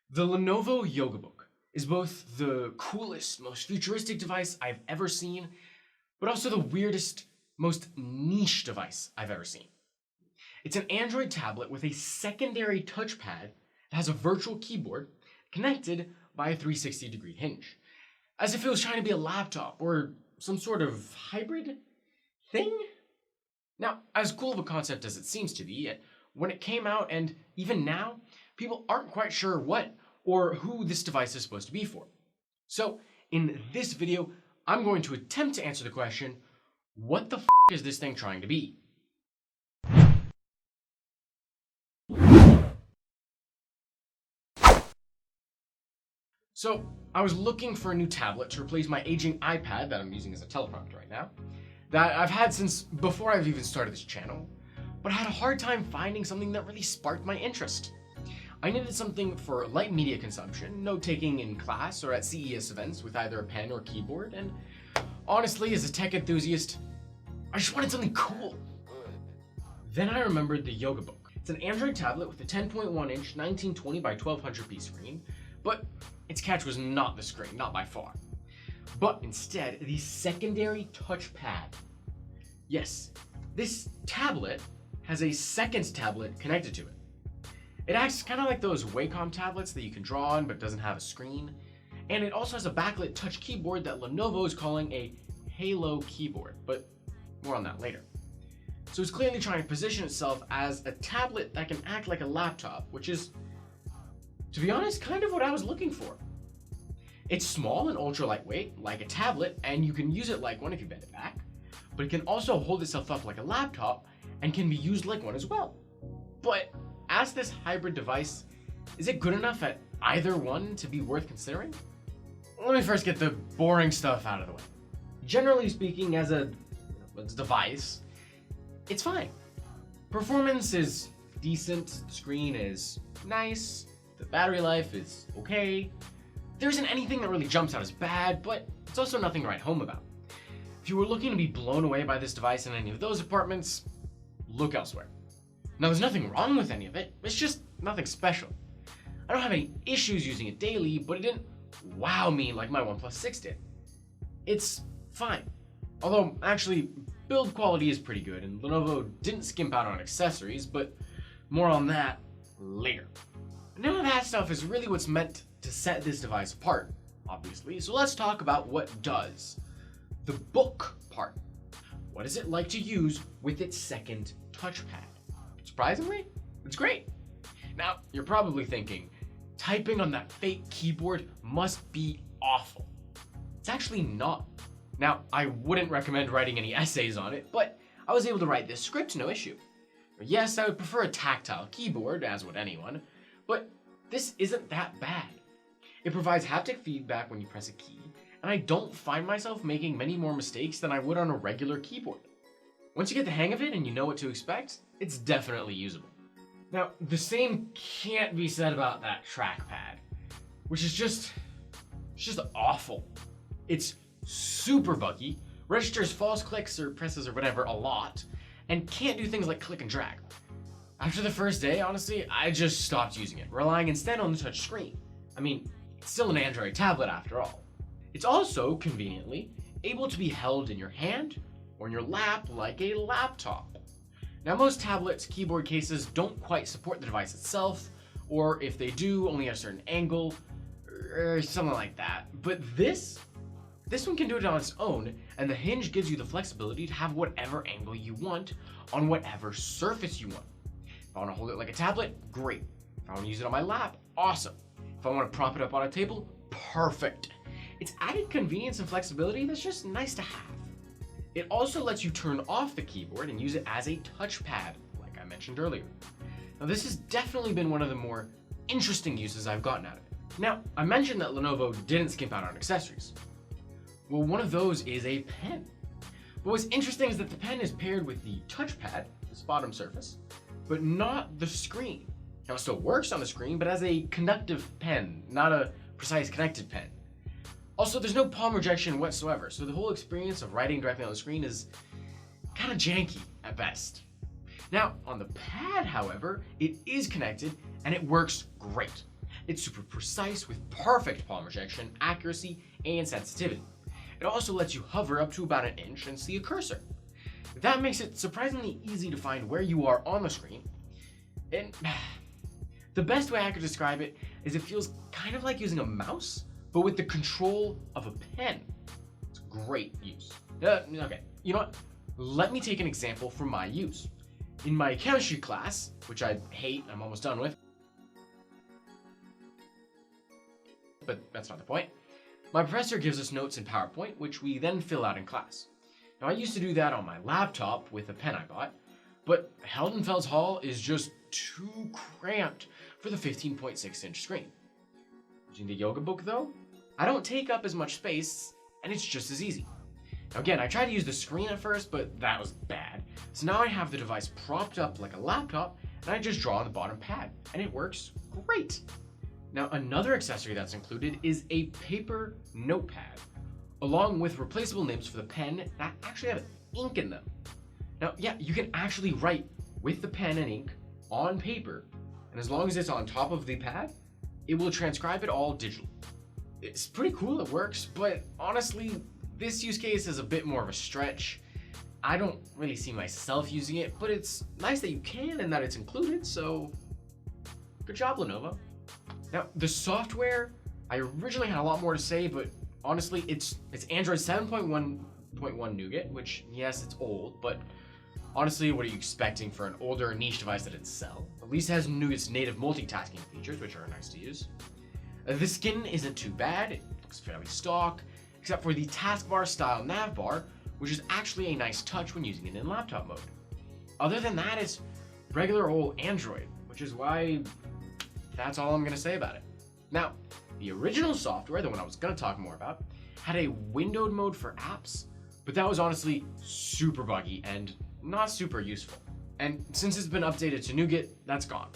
The Lenovo YogaBook is both the coolest, most futuristic device I've ever seen, but also the weirdest, most niche device I've ever seen. It's an Android tablet with a secondary touchpad that has a virtual keyboard connected by a 360-degree hinge, as if it was trying to be a laptop or some sort of hybrid thing. Now, as cool of a concept as it seems to be, when it came out and even now, people aren't quite sure what or who this device is supposed to be for. So, in this video, I'm going to attempt to answer the question, what the f is this thing trying to be? So, I was looking for a new tablet to replace my aging iPad that I'm using as a teleprompter right now, that I've had since before I've even started this channel, but I had a hard time finding something that really sparked my interest. I needed something for light media consumption, note-taking in class or at CES events with either a pen or keyboard, and honestly, as a tech enthusiast, I just wanted something cool. Then I remembered the YogaBook. It's an Android tablet with a 10.1-inch 1920 by 1200p screen, but its catch was not the screen, not by far, but instead the secondary touchpad. Yes, this tablet has a second tablet connected to it. It acts kind of like those Wacom tablets that you can draw on but doesn't have a screen, and it also has a backlit touch keyboard that Lenovo is calling a Halo keyboard, but more on that later. So it's clearly trying to position itself as a tablet that can act like a laptop, which is, to be honest, kind of what I was looking for. It's small and ultra lightweight, like a tablet, and you can use it like one if you bend it back, but it can also hold itself up like a laptop and can be used like one as well. But as this hybrid device, is it good enough at either one to be worth considering? Let me first get the boring stuff out of the way. Generally speaking, as a device, it's fine. Performance is decent, the screen is nice, the battery life is okay. There isn't anything that really jumps out as bad, but it's also nothing to write home about. If you were looking to be blown away by this device in any of those departments, look elsewhere. Now, there's nothing wrong with any of it, it's just nothing special. I don't have any issues using it daily, but it didn't wow me like my OnePlus 6 did. It's fine. Although, actually, build quality is pretty good, and Lenovo didn't skimp out on accessories, but more on that later. None of that stuff is really what's meant to set this device apart, obviously, so let's talk about what does. The book part. What is it like to use with its second touchpad? Surprisingly, it's great. Now, you're probably thinking, typing on that fake keyboard must be awful. It's actually not. Now, I wouldn't recommend writing any essays on it, but I was able to write this script no issue. Yes, I would prefer a tactile keyboard, as would anyone, but this isn't that bad. It provides haptic feedback when you press a key, and I don't find myself making many more mistakes than I would on a regular keyboard. Once you get the hang of it and you know what to expect, it's definitely usable. Now, the same can't be said about that trackpad, which is just awful. It's super buggy, registers false clicks or presses or whatever a lot, and can't do things like click and drag. After the first day, honestly, I just stopped using it, relying instead on the touch screen. I mean, it's still an Android tablet after all. It's also, conveniently, able to be held in your hand or in your lap like a laptop. Now, most tablets' keyboard cases don't quite support the device itself, or if they do, only at a certain angle, or something like that. But this one can do it on its own, and the hinge gives you the flexibility to have whatever angle you want on whatever surface you want. If I want to hold it like a tablet, great. If I want to use it on my lap, awesome. If I want to prop it up on a table, perfect. It's added convenience and flexibility that's just nice to have. It also lets you turn off the keyboard and use it as a touchpad, like I mentioned earlier. Now, this has definitely been one of the more interesting uses I've gotten out of it. Now, I mentioned that Lenovo didn't skimp out on accessories. Well, one of those is a pen. But what's interesting is that the pen is paired with the touchpad, this bottom surface, but not the screen. Now, it still works on the screen, but as a conductive pen, not a precise connected pen. Also, there's no palm rejection whatsoever, so the whole experience of writing directly on the screen is kind of janky at best. Now, on the pad, however, it is connected and it works great. It's super precise with perfect palm rejection, accuracy, and sensitivity. It also lets you hover up to about an inch and see a cursor. That makes it surprisingly easy to find where you are on the screen. And the best way I could describe it is it feels kind of like using a mouse, but with the control of a pen. It's great use. Okay, you know what? Let me take an example from my use. In my chemistry class, which I hate, I'm almost done with, but that's not the point. My professor gives us notes in PowerPoint, which we then fill out in class. Now, I used to do that on my laptop with a pen I bought, but Heldenfels Hall is just too cramped for the 15.6-inch screen. Using the Yoga Book, though, I don't take up as much space, and it's just as easy. Now, again, I tried to use the screen at first, but that was bad. So now I have the device propped up like a laptop, and I just draw on the bottom pad, and it works great. Now, another accessory that's included is a paper notepad, along with replaceable nibs for the pen that actually have ink in them. Now, yeah, you can actually write with the pen and ink on paper, and as long as it's on top of the pad, it will transcribe it all digitally. It's pretty cool, it works, but honestly, this use case is a bit more of a stretch. I don't really see myself using it, but it's nice that you can and that it's included, so good job, Lenovo. Now, the software, I originally had a lot more to say, but honestly, it's Android 7.1.1 Nougat, which, yes, it's old, but honestly, what are you expecting for an older niche device that it'd sell? At least it has Nougat's native multitasking features, which are nice to use. The skin isn't too bad, it looks fairly stock, except for the taskbar style navbar, which is actually a nice touch when using it in laptop mode. Other than that, it's regular old Android, which is why that's all I'm gonna say about it. Now, the original software, the one I was gonna talk more about, had a windowed mode for apps, but that was honestly super buggy and not super useful. And since it's been updated to Nougat, that's gone.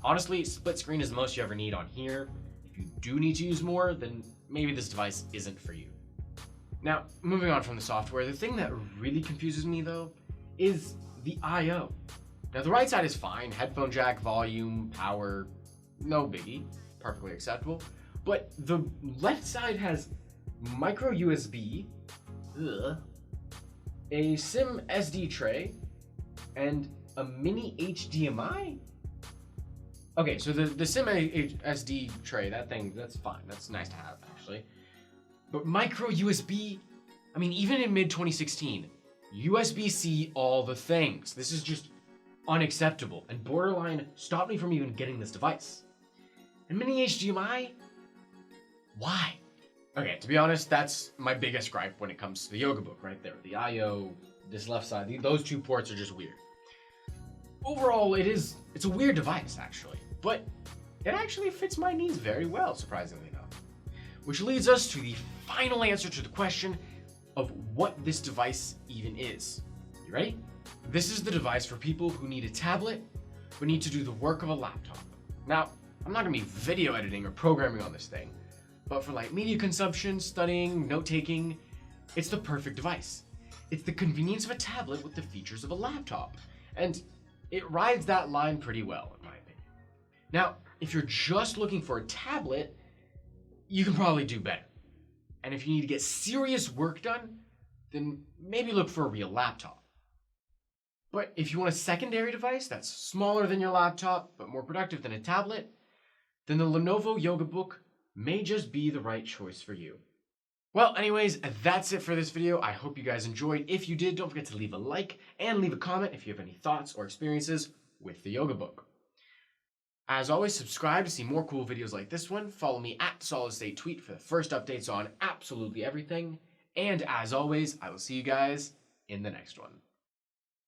Honestly, split screen is the most you ever need on here. If you do need to use more, then maybe this device isn't for you. Now, moving on from the software, the thing that really confuses me though is the I/O. Now, the right side is fine, headphone jack, volume, power, no biggie, perfectly acceptable. But the left side has micro USB, a SIM SD tray, and a mini HDMI. Okay, so the SIM SD tray, that's fine. That's nice to have, actually. But micro USB, I mean, even in mid-2016, USB-C all the things. This is just unacceptable and borderline stopped me from even getting this device. And mini HDMI? Why? Okay, to be honest, that's my biggest gripe when it comes to the Yoga Book right there. The I/O, this left side, those two ports are just weird. Overall, it's a weird device, actually, but it actually fits my needs very well, surprisingly enough. Which leads us to the final answer to the question of what this device even is. You ready? This is the device for people who need a tablet, but need to do the work of a laptop. Now, I'm not gonna be video editing or programming on this thing, but for like media consumption, studying, note-taking, it's the perfect device. It's the convenience of a tablet with the features of a laptop, and it rides that line pretty well, in my opinion. Now, if you're just looking for a tablet, you can probably do better. And if you need to get serious work done, then maybe look for a real laptop. But if you want a secondary device that's smaller than your laptop, but more productive than a tablet, then the Lenovo Yoga Book may just be the right choice for you. Well, anyways, that's it for this video. I hope you guys enjoyed. If you did, don't forget to leave a like and leave a comment if you have any thoughts or experiences with the Yoga Book. As always, subscribe to see more cool videos like this one. Follow me at Solid State Tweet for the first updates on absolutely everything. And as always, I will see you guys in the next one.